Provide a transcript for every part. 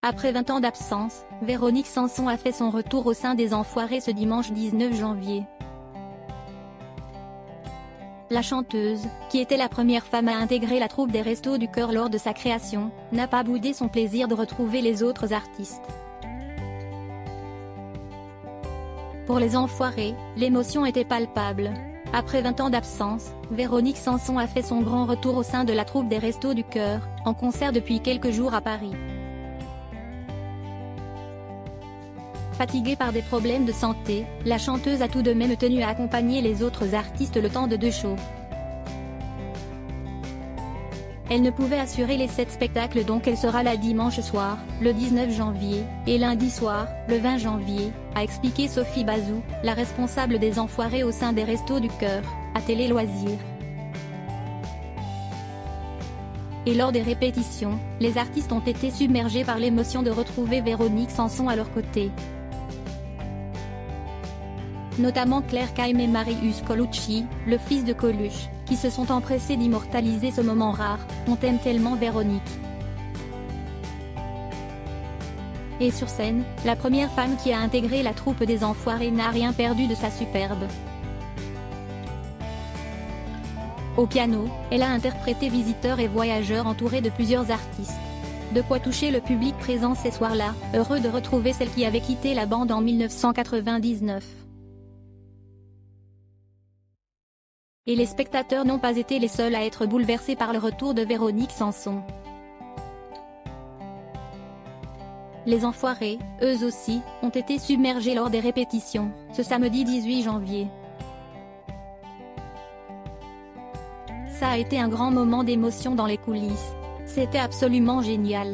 Après 20 ans d'absence, Véronique Sanson a fait son retour au sein des Enfoirés ce dimanche 19 janvier. La chanteuse, qui était la première femme à intégrer la troupe des Restos du Cœur lors de sa création, n'a pas boudé son plaisir de retrouver les autres artistes. Pour les Enfoirés, l'émotion était palpable. Après 20 ans d'absence, Véronique Sanson a fait son grand retour au sein de la troupe des Restos du Cœur, en concert depuis quelques jours à Paris. Fatiguée par des problèmes de santé, la chanteuse a tout de même tenu à accompagner les autres artistes le temps de 2 shows. Elle ne pouvait assurer les 7 spectacles donc elle sera là dimanche soir, le 19 janvier, et lundi soir, le 20 janvier, a expliqué Sophie Bazou, la responsable des Enfoirés au sein des Restos du Cœur, à Télé Loisirs. Et lors des répétitions, les artistes ont été submergés par l'émotion de retrouver Véronique Sanson à leur côté. Notamment Claire Kaim et Marius Colucci, le fils de Coluche, qui se sont empressés d'immortaliser ce moment rare. On t'aime tellement Véronique. Et sur scène, la première femme qui a intégré la troupe des Enfoirés n'a rien perdu de sa superbe. Au piano, elle a interprété Visiteurs et Voyageurs entourée de plusieurs artistes. De quoi toucher le public présent ces soirs-là, heureux de retrouver celle qui avait quitté la bande en 1999. Et les spectateurs n'ont pas été les seuls à être bouleversés par le retour de Véronique Sanson. Les Enfoirés, eux aussi, ont été submergés lors des répétitions, ce samedi 18 janvier. Ça a été un grand moment d'émotion dans les coulisses. C'était absolument génial.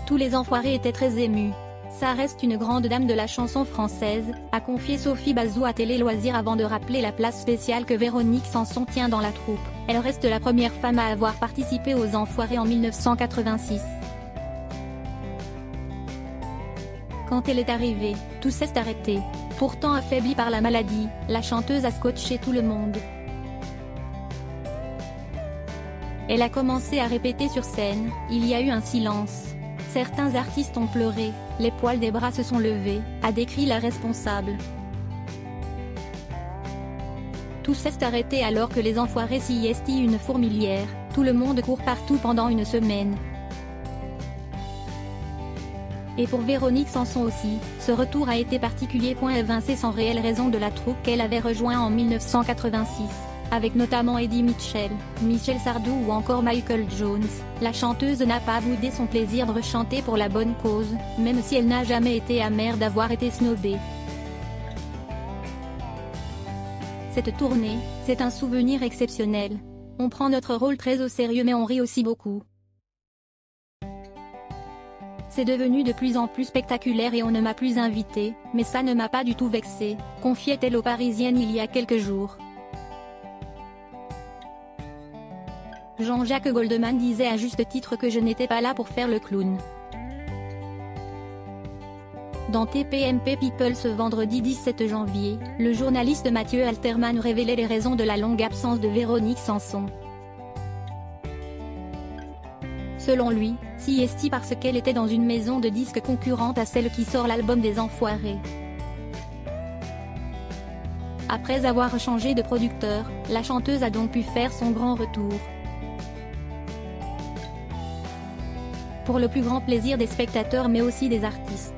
Tous les Enfoirés étaient très émus. Ça reste une grande dame de la chanson française, a confié Sophie Bazou à Télé Loisirs avant de rappeler la place spéciale que Véronique Sanson tient dans la troupe. Elle reste la première femme à avoir participé aux Enfoirés en 1986. Quand elle est arrivée, tout s'est arrêté. Pourtant affaiblie par la maladie, la chanteuse a scotché tout le monde. Elle a commencé à répéter sur scène, il y a eu un silence. Certains artistes ont pleuré, les poils des bras se sont levés, a décrit la responsable. Tout s'est arrêté alors que les Enfoirés s'y estiment une fourmilière, tout le monde court partout pendant une semaine. Et pour Véronique Sanson aussi, ce retour a été particulier. Évincée sans réelle raison de la troupe qu'elle avait rejoint en 1986. Avec notamment Eddie Mitchell, Michel Sardou ou encore Michael Jones, la chanteuse n'a pas boudé son plaisir de rechanter pour la bonne cause, même si elle n'a jamais été amère d'avoir été snobée. Cette tournée, c'est un souvenir exceptionnel. On prend notre rôle très au sérieux mais on rit aussi beaucoup. C'est devenu de plus en plus spectaculaire et on ne m'a plus invitée, mais ça ne m'a pas du tout vexée, confiait-elle aux Parisiennes il y a quelques jours. Jean-Jacques Goldman disait à juste titre que je n'étais pas là pour faire le clown. Dans TPMP People ce vendredi 17 janvier, le journaliste Mathieu Alterman révélait les raisons de la longue absence de Véronique Sanson. Selon lui, s'y est parce qu'elle était dans une maison de disques concurrente à celle qui sort l'album des Enfoirés. Après avoir changé de producteur, la chanteuse a donc pu faire son grand retour. Pour le plus grand plaisir des spectateurs mais aussi des artistes.